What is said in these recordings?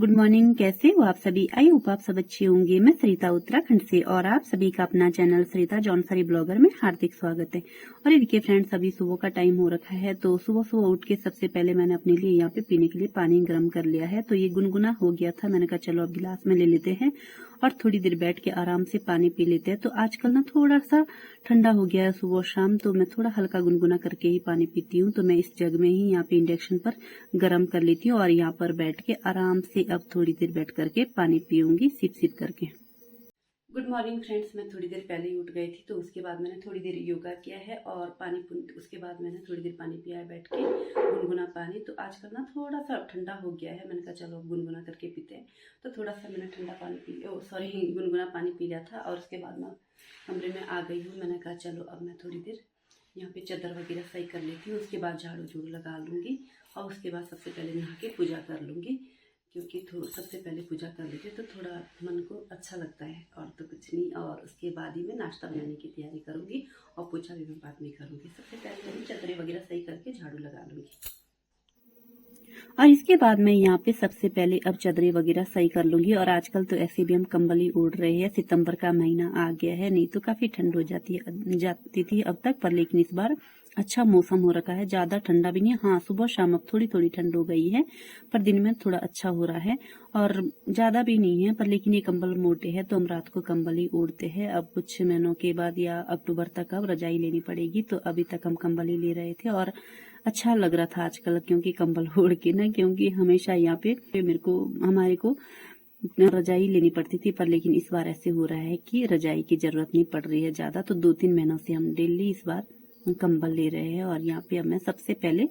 Good morning. कैसे हो आप सभी? आई होप आप सब अच्छे होंगे। मैं सरिता उत्तराखंड से और आप सभी का अपना चैनल सरिता जॉनसरी ब्लॉगर में हार्दिक स्वागत है। और ये देखिए फ्रेंड्स, अभी सुबह का टाइम हो रखा है, तो सुबह सुबह उठ के सबसे पहले मैंने अपने लिए यहाँ पे पीने के लिए पानी गर्म कर लिया है। तो ये गुनगुना हो गया था, मैंने कहा चलो अब गिलास में ले लेते हैं और थोड़ी देर बैठ के आराम से पानी पी लेते हैं। तो आजकल ना थोड़ा सा ठंडा हो गया है सुबह शाम, तो मैं थोड़ा हल्का गुनगुना करके ही पानी पीती हूँ। तो मैं इस जग में ही यहाँ पे इंडक्शन पर गर्म कर लेती हूँ और यहाँ पर बैठ के आराम से अब थोड़ी देर बैठ करके पानी पीऊंगी सिप सिप करके। गुड मॉर्निंग फ्रेंड्स, मैं थोड़ी देर पहले ही उठ गई थी, तो उसके बाद मैंने थोड़ी देर योगा किया है और उसके बाद मैंने थोड़ी देर पानी पिया है बैठ के, गुनगुना पानी। तो आजकल ना थोड़ा सा ठंडा हो गया है, मैंने कहा चलो गुनगुना करके पीते हैं। तो थोड़ा सा मैंने ठंडा पानी गुनगुना पानी पी लिया था और उसके बाद मैं कमरे में आ गई हूँ। मैंने कहा चलो अब मैं थोड़ी देर यहाँ पे चादर वगैरह सही कर लेती हूँ, उसके बाद झाड़ू झूड़ू लगा लूँगी और उसके बाद सबसे पहले नहा के पूजा कर लूँगी, क्योंकि सबसे पहले पूजा कर लेते तो थोड़ा मन को अच्छा लगता है और तो कुछ नहीं। और उसके बाद ही मैं नाश्ता बनाने की तैयारी करूँगी और पूजा भी मैं बाद में करूँगी। सबसे पहले मैं चादरें वगैरह सही करके झाड़ू लगा लूँगी और इसके बाद मैं यहाँ पे सबसे पहले अब चादरें वगैरह सही कर लूंगी। और आजकल तो ऐसे भी हम कंबल ही ओढ़ रहे हैं, सितंबर का महीना आ गया है, नहीं तो काफी ठंड हो जाती थी अब तक, पर लेकिन इस बार अच्छा मौसम हो रखा है, ज्यादा ठंडा भी नहीं है। हाँ, सुबह शाम अब थोड़ी थोड़ी ठंड हो गई है, पर दिन में थोड़ा अच्छा हो रहा है और ज्यादा भी नहीं है। पर लेकिन ये कंबल मोटे हैं, तो हम रात को कंबल ही ओढ़ते हैं। अब कुछ महीनों के बाद या अक्टूबर तक अब रजाई लेनी पड़ेगी, तो अभी तक हम कंबल ही ले रहे थे और अच्छा लग रहा था आजकल, क्योंकि कंबल ओढ़ के ना, क्योंकि हमेशा यहाँ पे हमारे को रजाई लेनी पड़ती थी, पर लेकिन इस बार ऐसे हो रहा है कि रजाई की जरूरत नहीं पड़ रही है ज्यादा। तो 2-3 महीनों से हम डेली इस बार कंबल ले रहे हैं। और यहाँ पे अब मैं सबसे पहले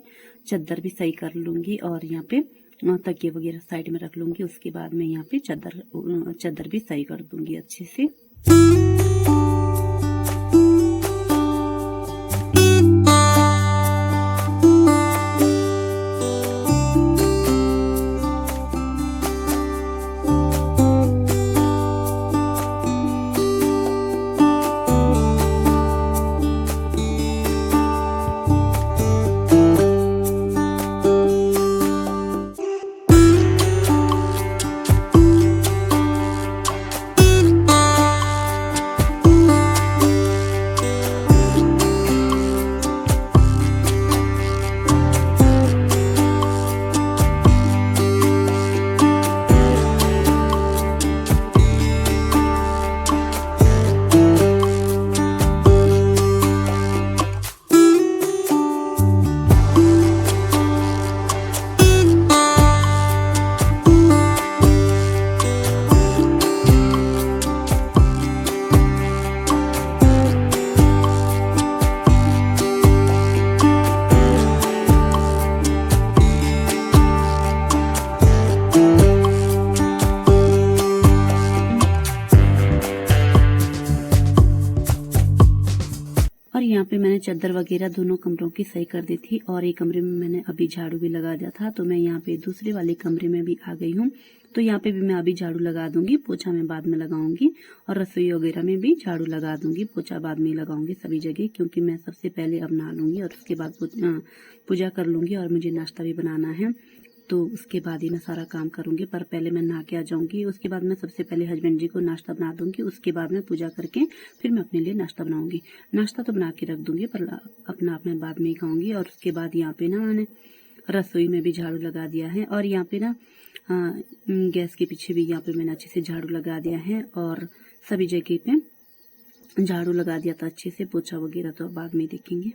चादर भी सही कर लूंगी और यहाँ पे तकिए वगैरह साइड में रख लूंगी। उसके बाद मैं यहाँ पे चादर भी सही कर दूंगी अच्छे से। यहाँ पे मैंने चादर वगैरह दोनों कमरों की सही कर दी थी और एक कमरे में मैंने अभी झाड़ू भी लगा दिया था। तो मैं यहाँ पे दूसरे वाले कमरे में भी आ गई हूँ, तो यहाँ पे भी मैं अभी झाड़ू लगा दूंगी, पोछा मैं बाद में लगाऊंगी और रसोई वगैरह में भी झाड़ू लगा दूंगी, पोछा बाद में लगाऊंगी सभी जगह, क्योंकि मैं सबसे पहले अब नहा लूंगी और उसके बाद पूजा कर लूंगी और मुझे नाश्ता भी बनाना है, तो उसके बाद ही मैं सारा काम करूंगी। पर पहले मैं नहा के आ जाऊंगी, उसके बाद मैं सबसे पहले हस्बैंड जी को नाश्ता बना दूंगी, उसके बाद मैं पूजा करके फिर मैं अपने लिए नाश्ता बनाऊंगी। नाश्ता तो बना के रख दूंगी, पर अपना मैं बाद में ही खाऊंगी। और उसके बाद यहाँ पे ना मैंने रसोई में भी झाड़ू लगा दिया है और यहाँ पे ना गैस के पीछे भी यहाँ पे मैंने अच्छे से झाड़ू लगा दिया है और सभी जगह पे झाड़ू लगा दिया था अच्छे से। पोछा वगैरह तो बाद में देखेंगे।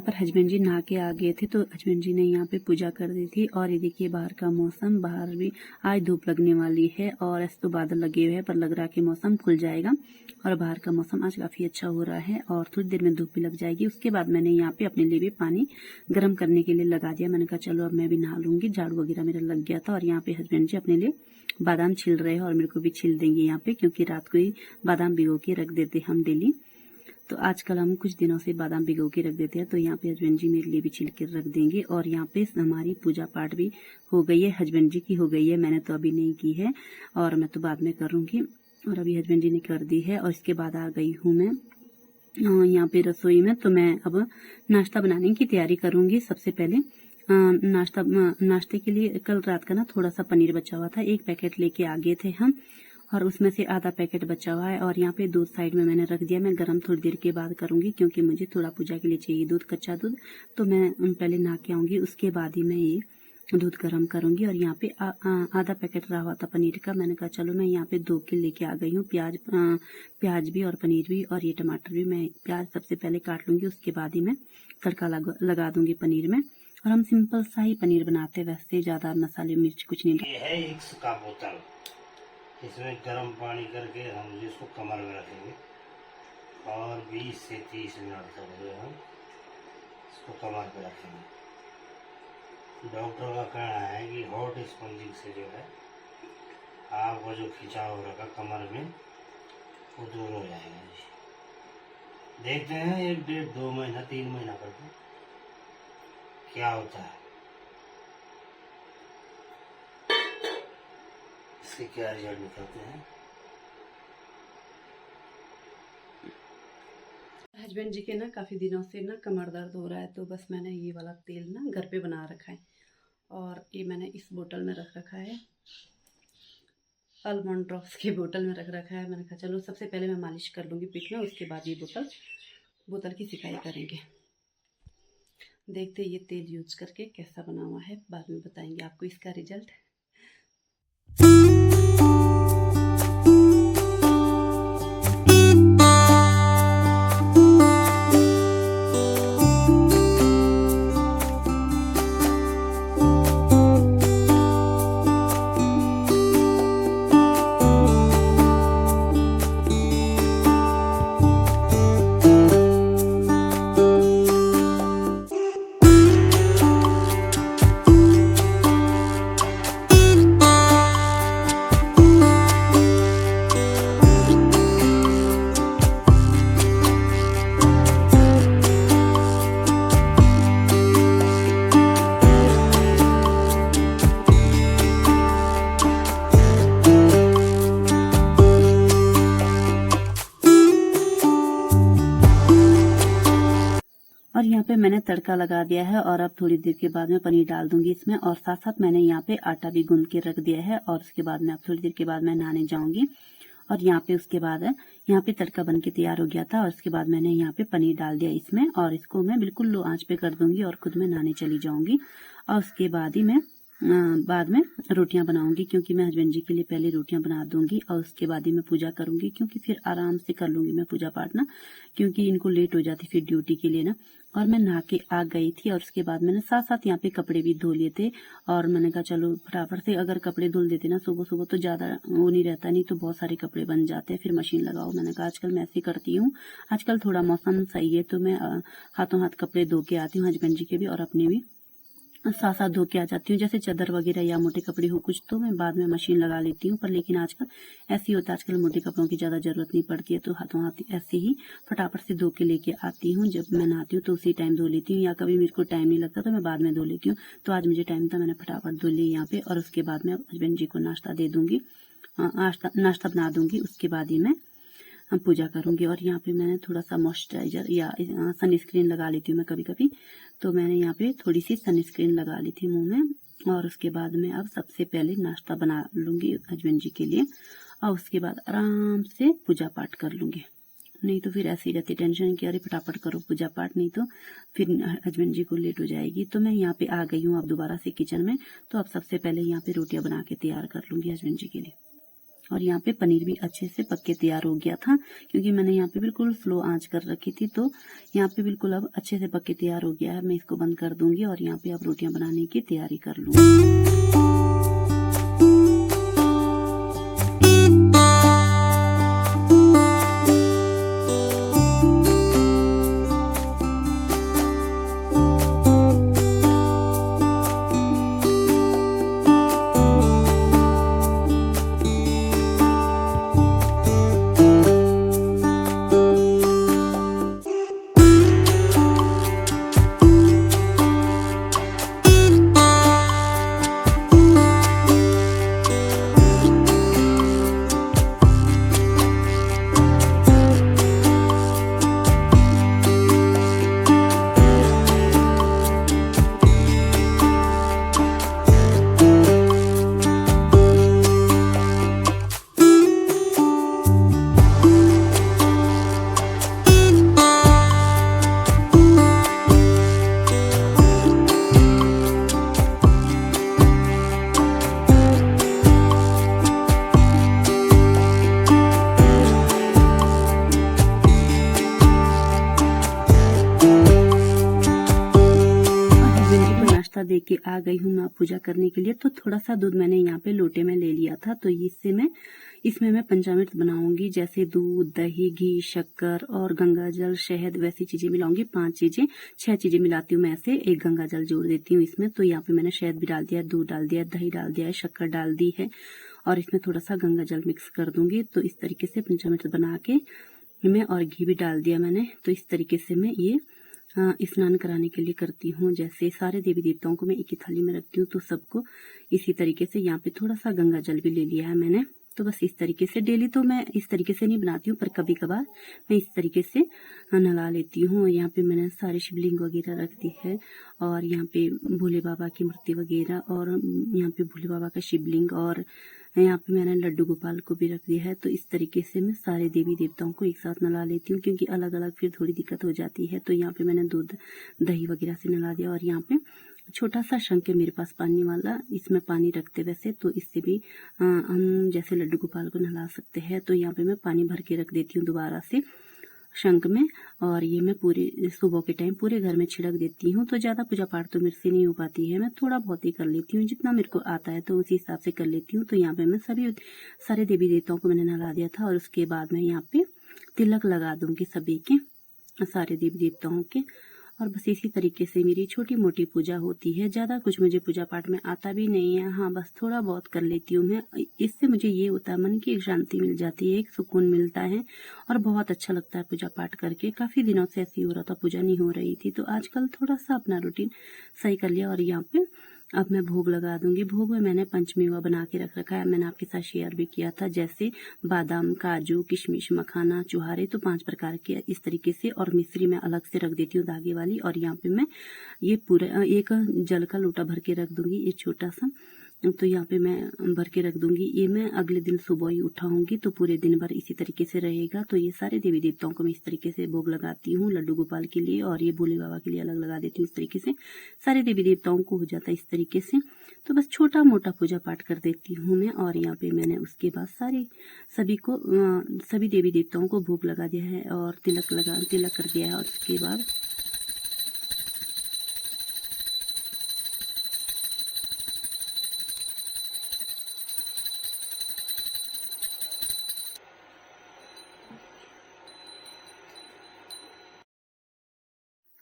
पर हस्बैंड जी नहा के आ गए थे, तो हस्बैंड जी ने यहाँ पे पूजा कर दी थी। और ये देखिए बाहर का मौसम, बाहर भी आज धूप लगने वाली है और ऐसे तो बादल लगे हुए हैं, पर लग रहा है कि मौसम खुल जाएगा। और बाहर का मौसम आज काफी अच्छा हो रहा है और थोड़ी देर में धूप भी लग जाएगी। उसके बाद मैंने यहाँ पे अपने लिए भी पानी गर्म करने के लिए लगा दिया। मैंने कहा चलो अब मैं भी नहा लूंगी, झाड़ू वगैरह मेरा लग गया था। और यहाँ पे हस्बैंड जी अपने लिए बादाम छिल रहे हैं और मेरे को भी छिल देंगे यहाँ पे, क्योंकि रात को ही बादाम भिगो के रख देते हम डेली। तो आजकल हम कुछ दिनों से बादाम भिगो के रख देते हैं, तो यहाँ पे हस्बैंड जी मेरे लिए भी छिल के रख देंगे। और यहाँ पे हमारी पूजा पाठ भी हो गई है, हस्बैंड जी की हो गई है, मैंने तो अभी नहीं की है और मैं तो बाद में करूंगी। और अभी हस्बैंड जी ने कर दी है। और इसके बाद आ गई हूँ मैं यहाँ पे रसोई में। तो मैं अब नाश्ता बनाने की तैयारी करूंगी। सबसे पहले नाश्ते के लिए कल रात का ना थोड़ा सा पनीर बचा हुआ था, 1 पैकेट लेके आ गए थे हम, और उसमें से आधा पैकेट बचा हुआ है। और यहाँ पे दूध साइड में मैंने रख दिया, मैं गरम थोड़ी देर के बाद करूंगी, क्योंकि मुझे थोड़ा पूजा के लिए चाहिए दूध, कच्चा दूध। तो मैं पहले नहा के आऊंगी, उसके बाद ही मैं ये दूध गर्म करूंगी। और यहाँ पे आधा पैकेट रहा हुआ था पनीर का, मैंने कहा चलो मैं यहाँ पे 2 किलो लेके आ गई हूँ। प्याज भी और पनीर भी और ये टमाटर भी। मैं प्याज सबसे पहले काट लूंगी, उसके बाद ही मैं तड़का लगा दूंगी पनीर में। और हम सिंपल सा ही पनीर बनाते हैं, वैसे ज्यादा मसाले मिर्च कुछ नहीं। ये है एक का बोतल, इसमें गर्म पानी करके हम इसको कमर में रखेंगे और 20 से 30 मिनट तक जो हम इसको कमर पे रखेंगे। डॉक्टर का कहना है कि हॉट स्पंजिंग से जो है आपका जो खिंचाव रखा कमर में वो दूर हो जाएगा जी। देखते हैं 1 डेढ़ 2 महीना 3 महीना करके क्या होता है, इसके क्या रिजल्ट निकलते हैं। हस्बैंड जी के ना काफ़ी दिनों से ना कमर दर्द हो रहा है, तो बस मैंने ये वाला तेल ना घर पे बना रखा है और ये मैंने इस बोतल में रख रखा है, आलमंड ड्रॉप्स की बोतल में रख रखा है। मैंने कहा चलो सबसे पहले मैं मालिश कर लूँगी पीठ में, उसके बाद ये बोतल की सिकाई करेंगे। देखते ये तेल यूज करके कैसा बना हुआ है, बाद में बताएंगे आपको इसका रिजल्ट। और यहाँ पे मैंने तड़का लगा दिया है और अब थोड़ी देर के बाद मैं पनीर डाल दूंगी इसमें। और साथ साथ मैंने यहाँ पे आटा भी गूंद के रख दिया है और उसके बाद में अब थोड़ी देर के बाद मैं नहाने जाऊंगी। और यहाँ पे उसके बाद यहाँ पे तड़का बन के तैयार हो गया था और उसके बाद मैंने यहाँ पे पनीर डाल दिया इसमें और इसको मैं बिल्कुल लो आंच पे कर दूंगी और खुद मैं नहाने चली जाऊंगी। और उसके बाद ही मैं बाद में रोटियां बनाऊंगी, क्योंकि मैं हस्बैंड जी के लिए पहले रोटियां बना दूंगी और उसके बाद ही मैं पूजा करूंगी, क्योंकि फिर आराम से कर लूंगी मैं पूजा पाठ ना, क्योंकि इनको लेट हो जाती फिर ड्यूटी के लिए ना। और मैं नहा के आ गई थी और उसके बाद मैंने साथ साथ यहाँ पे कपड़े भी धो लिए थे। और मैंने कहा चलो फटाफट से अगर कपड़े धुल देते ना सुबह सुबह तो ज्यादा वो नहीं रहता, नहीं तो बहुत सारे कपड़े बन जाते हैं, फिर मशीन लगाओ। मैंने कहा आजकल मैं ऐसे करती हूँ, आजकल थोड़ा मौसम सही है तो मैं हाथों हाथ कपड़े धो के आती हूँ, हस्बैंड जी के भी और अपने भी साथ साथ धो के आ जाती हूँ। जैसे चादर वगैरह या मोटे कपड़े हो कुछ तो मैं बाद में मशीन लगा लेती हूँ, पर लेकिन आजकल ऐसे ही होता है, आजकल मोटे कपड़ों की ज्यादा जरूरत नहीं पड़ती है, तो हाथों हाथ ऐसे ही फटाफट से धो के लेके आती हूँ। जब मैं नहाती हूँ तो उसी टाइम धो लेती हूँ, या कभी मेरे को टाइम नहीं लगता तो मैं बाद में धो लेती हूँ। तो आज मुझे टाइम था, मैंने फटाफट धो ली यहाँ पे। और उसके बाद मैं हस्बैंड जी को नाश्ता दे दूंगी, नाश्ता बना दूंगी, उसके बाद ही मैं पूजा करूंगी। और यहाँ पे मैंने थोड़ा सा मॉइस्चराइजर या सनस्क्रीन लगा लेती हूँ मैं कभी कभी, तो मैंने यहाँ पे थोड़ी सी सनस्क्रीन लगा ली थी मुंह में। और उसके बाद मैं अब सबसे पहले नाश्ता बना लूंगी हस्बैंड जी के लिए और उसके बाद आराम से पूजा पाठ कर लूंगी। नहीं तो फिर ऐसी रहती टेंशन कि अरे फटाफट करो पूजा पाठ, नहीं तो फिर हस्बैंड जी को लेट हो जाएगी। तो मैं यहाँ पे आ गई हूँ अब दोबारा से किचन में। तो अब सबसे पहले यहाँ पे रोटियां बना के तैयार कर लूंगी हस्बैंड जी के लिए। और यहाँ पे पनीर भी अच्छे से पक के तैयार हो गया था, क्योंकि मैंने यहाँ पे बिल्कुल स्लो आंच कर रखी थी। तो यहाँ पे बिल्कुल अब अच्छे से पक के तैयार हो गया है। मैं इसको बंद कर दूंगी और यहाँ पे अब रोटियां बनाने की तैयारी कर लूंगी। दे के आ गई हूँ मैं पूजा करने के लिए। तो थोड़ा सा दूध मैंने यहाँ पे लोटे में ले लिया था, तो इसमें मैं पंचामृत बनाऊंगी, जैसे दूध, दही, घी, शक्कर और गंगा जल, शहद, वैसी चीजें मिलाऊंगी। 6 चीजें मिलाती हूँ मैं, ऐसे एक गंगा जल जोड़ देती हूँ इसमें। तो यहाँ पे मैंने शहद भी डाल दिया, दूध डाल दिया, दही डाल दिया है, शक्कर डाल दी है और इसमें थोड़ा सा गंगा जल मिक्स कर दूंगी। तो इस तरीके से पंचामृत बना के मैं, और घी भी डाल दिया मैंने। तो इस तरीके से मैं ये स्नान कराने के लिए करती हूँ। जैसे सारे देवी देवताओं को मैं एक ही थाली में रखती हूँ, तो सबको इसी तरीके से। यहाँ पे थोड़ा सा गंगा जल भी ले लिया है मैंने। तो बस इस तरीके से, डेली तो मैं इस तरीके से नहीं बनाती हूँ, पर कभी कभार मैं इस तरीके से नला लेती हूँ। यहाँ पे मैंने सारे शिवलिंग वगैरह रख दी है और यहाँ पे भोले बाबा की मूर्ति वगैरह, और यहाँ पे भोले बाबा का शिवलिंग, और यहाँ पे मैंने लड्डू गोपाल को भी रख दिया है। तो इस तरीके से मैं सारे देवी देवताओं को एक साथ नला लेती हूँ, क्योंकि अलग अलग फिर थोड़ी दिक्कत हो जाती है। तो यहाँ पे मैंने दूध, दही वगैरह से नला दिया। और यहाँ पे छोटा सा शंख है मेरे पास पानी वाला, इसमें पानी रखते वैसे, तो इससे भी हम जैसे लड्डू गोपाल को नहला सकते हैं। तो यहाँ पे मैं पानी भर के रख देती हूँ दोबारा से शंख में, और ये मैं पूरे सुबह के टाइम पूरे घर में छिड़क देती हूँ। तो ज्यादा पूजा पाठ तो मेरे से नहीं हो पाती है, मैं थोड़ा बहुत ही कर लेती हूँ, जितना मेरे को आता है तो उसी हिसाब से कर लेती हूँ। तो यहाँ पे मैं सारे देवी देवताओं को मैंने नहला दिया था, और उसके बाद मैं यहाँ पे तिलक लगा दूंगी सभी के, सारे देवी देवताओं के। और बस इसी तरीके से मेरी छोटी मोटी पूजा होती है। ज्यादा कुछ मुझे पूजा पाठ में आता भी नहीं है, हाँ बस थोड़ा बहुत कर लेती हूँ मैं। इससे मुझे ये होता है, मन की एक शांति मिल जाती है, एक सुकून मिलता है और बहुत अच्छा लगता है पूजा पाठ करके। काफी दिनों से ऐसे हो रहा था, पूजा नहीं हो रही थी, तो आजकल थोड़ा सा अपना रूटीन सही कर लिया। और यहाँ पे अब मैं भोग लगा दूंगी। भोग में मैंने पंचमेवा बना के रख रखा है, मैंने आपके साथ शेयर भी किया था, जैसे बादाम, काजू, किशमिश, मखाना, चुहारे, तो 5 प्रकार के इस तरीके से। और मिश्री मैं अलग से रख देती हूँ धागे वाली। और यहाँ पे मैं ये पूरा एक जल का लोटा भर के रख दूंगी, ये छोटा सा। तो यहाँ पे मैं भर के रख दूंगी। ये मैं अगले दिन सुबह ही उठाऊंगी, तो पूरे दिन भर इसी तरीके से रहेगा। तो ये सारे देवी देवताओं को मैं इस तरीके से भोग लगाती हूँ, लड्डू गोपाल के लिए, और ये भोले बाबा के लिए अलग लगा देती हूँ। इस तरीके से सारे देवी देवताओं को हो जाता है इस तरीके से। तो बस छोटा मोटा पूजा पाठ कर देती हूँ मैं। और यहाँ पे मैंने उसके बाद सभी देवी देवताओं को भोग लगा दिया है और तिलक कर दिया है। और उसके बाद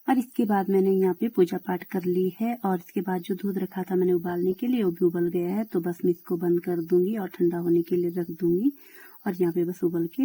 इसके बाद मैंने यहाँ पे पूजा पाठ कर ली है। और इसके बाद जो दूध रखा था मैंने उबालने के लिए, वो भी उबल गया है। तो बस मैं इसको बंद कर दूंगी और ठंडा होने के लिए रख दूंगी। और यहाँ पे बस उबल के